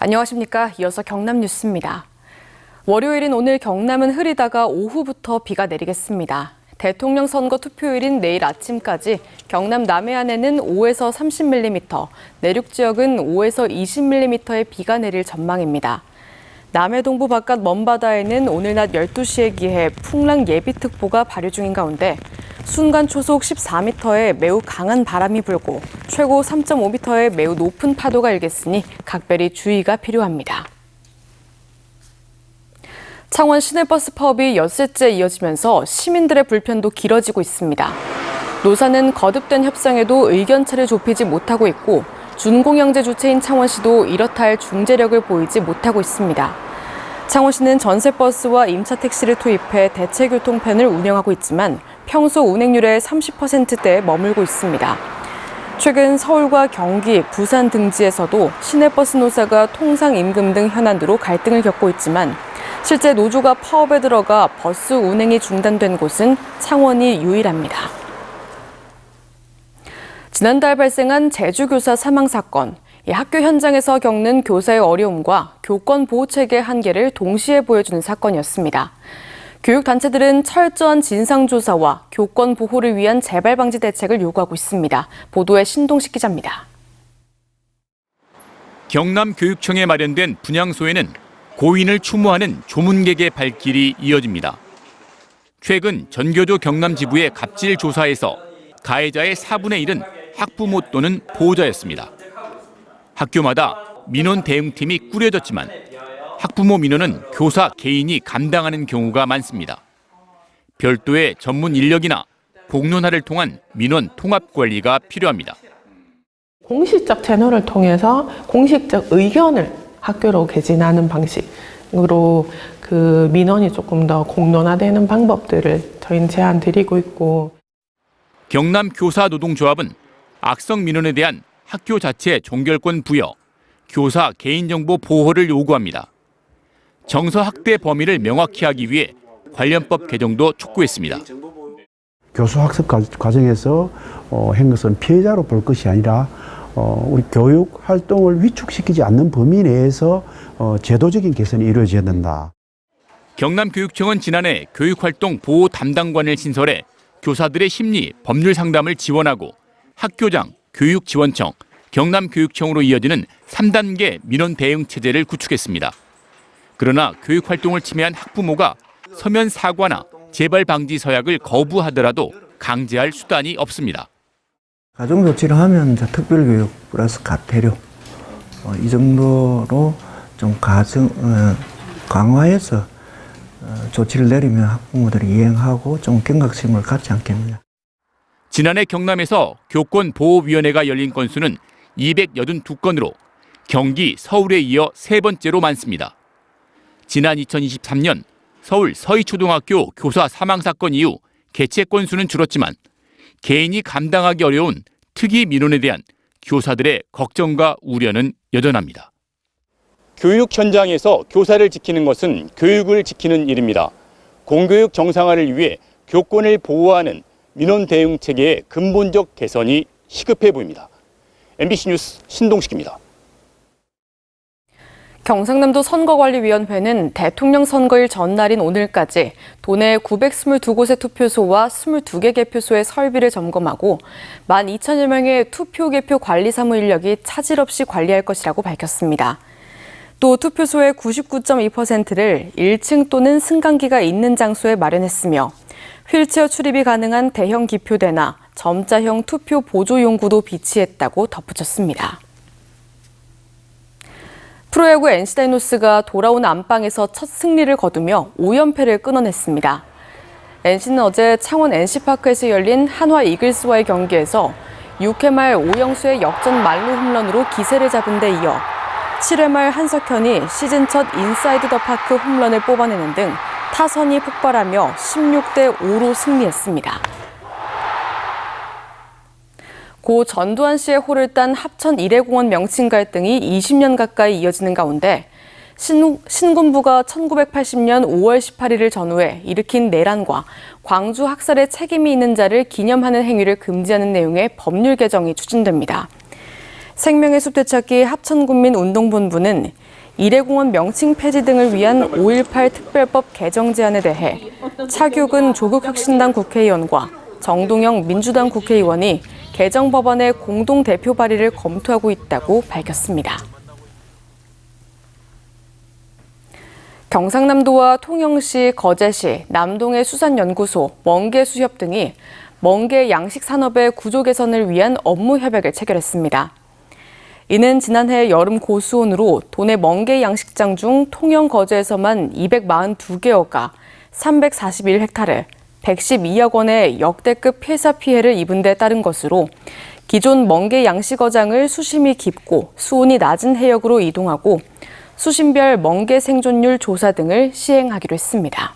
안녕하십니까. 이어서 경남 뉴스입니다. 월요일인 오늘 경남은 흐리다가 오후부터 비가 내리겠습니다. 대통령 선거 투표일인 내일 아침까지 경남 남해안에는 5에서 30mm, 내륙 지역은 5에서 20mm의 비가 내릴 전망입니다. 남해 동부 바깥 먼바다에는 오늘 낮 12시에 기해 풍랑 예비특보가 발효 중인 가운데 순간 초속 14m의 매우 강한 바람이 불고 최고 3.5m의 매우 높은 파도가 일겠으니 각별히 주의가 필요합니다. 창원 시내버스 파업이 엿새째 이어지면서 시민들의 불편도 길어지고 있습니다. 노사는 거듭된 협상에도 의견차를 좁히지 못하고 있고 준공영제 주체인 창원시도 이렇다 할 중재력을 보이지 못하고 있습니다. 창원시는 전세버스와 임차택시를 투입해 대체교통편을 운영하고 있지만 평소 운행률의 30%대에 머물고 있습니다. 최근 서울과 경기, 부산 등지에서도 시내버스 노사가 통상 임금 등 현안으로 갈등을 겪고 있지만 실제 노조가 파업에 들어가 버스 운행이 중단된 곳은 창원이 유일합니다. 지난달 발생한 제주교사 사망 사건. 학교 현장에서 겪는 교사의 어려움과 교권 보호 체계의 한계를 동시에 보여주는 사건이었습니다. 교육단체들은 철저한 진상조사와 교권 보호를 위한 재발 방지 대책을 요구하고 있습니다. 보도에 신동식 기자입니다. 경남교육청에 마련된 분향소에는 고인을 추모하는 조문객의 발길이 이어집니다. 최근 전교조 경남지부의 갑질 조사에서 가해자의 4분의 1은 학부모 또는 보호자였습니다. 학교마다 민원 대응팀이 꾸려졌지만 학부모 민원은 교사 개인이 감당하는 경우가 많습니다. 별도의 전문 인력이나 공론화를 통한 민원 통합 관리가 필요합니다. 공식적 채널을 통해서 공식적 의견을 학교로 개진하는 방식으로 그 민원이 조금 더 공론화되는 방법들을 저희는 제안 드리고 있고. 경남교사노동조합은 악성 민원에 대한 학교 자체 종결권 부여, 교사 개인정보 보호를 요구합니다. 정서 학대 범위를 명확히 하기 위해 관련법 개정도 촉구했습니다. 교수 학습 과정에서 한 것은 피해자로 볼 것이 아니라 우리 교육 활동을 위축시키지 않는 범위 내에서 제도적인 개선이 이루어져야 된다. 경남교육청은 지난해 교육활동 보호 담당관을 신설해 교사들의 심리, 법률 상담을 지원하고 학교장, 교육지원청, 경남교육청으로 이어지는 3단계 민원 대응 체제를 구축했습니다. 그러나 교육활동을 침해한 학부모가 서면 사과나 재발 방지 서약을 거부하더라도 강제할 수단이 없습니다. 가정조치를 하면 특별교육 플러스 가태료 이 정도로 좀 강화해서 조치를 내리면 학부모들이 이행하고 좀 경각심을 갖지 않겠느냐. 지난해 경남에서 교권보호위원회가 열린 건수는 282건으로 경기, 서울에 이어 세 번째로 많습니다. 지난 2023년 서울 서희초등학교 교사 사망 사건 이후 개최 건수는 줄었지만 개인이 감당하기 어려운 특이 민원에 대한 교사들의 걱정과 우려는 여전합니다. 교육 현장에서 교사를 지키는 것은 교육을 지키는 일입니다. 공교육 정상화를 위해 교권을 보호하는 민원 대응 체계의 근본적 개선이 시급해 보입니다. MBC 뉴스 신동식입니다. 경상남도 선거관리위원회는 대통령 선거일 전날인 오늘까지 도내 922곳의 투표소와 22개 개표소의 설비를 점검하고 12,000여 명의 투표 개표 관리 사무 인력이 차질 없이 관리할 것이라고 밝혔습니다. 또 투표소의 99.2%를 1층 또는 승강기가 있는 장소에 마련했으며 휠체어 출입이 가능한 대형 기표대나 점자형 투표 보조 용구도 비치했다고 덧붙였습니다. 프로야구 NC다이노스가 돌아온 안방에서 첫 승리를 거두며 5연패를 끊어냈습니다. NC는 어제 창원 NC파크에서 열린 한화 이글스와의 경기에서 6회 말 오영수의 역전 만루 홈런으로 기세를 잡은 데 이어 7회 말 한석현이 시즌 첫 인사이드 더 파크 홈런을 뽑아내는 등 타선이 폭발하며 16대5로 승리했습니다. 고 전두환 씨의 호를 딴 합천 이래공원 명칭 갈등이 20년 가까이 이어지는 가운데 신군부가 1980년 5월 18일을 전후해 일으킨 내란과 광주 학살에 책임이 있는 자를 기념하는 행위를 금지하는 내용의 법률 개정이 추진됩니다. 생명의 숲 되찾기 합천군민운동본부는 이래공원 명칭 폐지 등을 위한 5.18 특별법 개정 제안에 대해 차규근 조국혁신당 국회의원과 정동영 민주당 국회의원이 개정 법안의 공동 대표 발의를 검토하고 있다고 밝혔습니다. 경상남도와 통영시, 거제시, 남동해 수산연구소, 멍게수협 등이 멍게 양식 산업의 구조 개선을 위한 업무 협약을 체결했습니다. 이는 지난해 여름 고수온으로 도내 멍게 양식장 중 통영 거제에서만 242개어가 341헥타르, 112억 원의 역대급 폐사 피해를 입은 데 따른 것으로 기존 멍게 양식어장을 수심이 깊고 수온이 낮은 해역으로 이동하고 수심별 멍게 생존율 조사 등을 시행하기로 했습니다.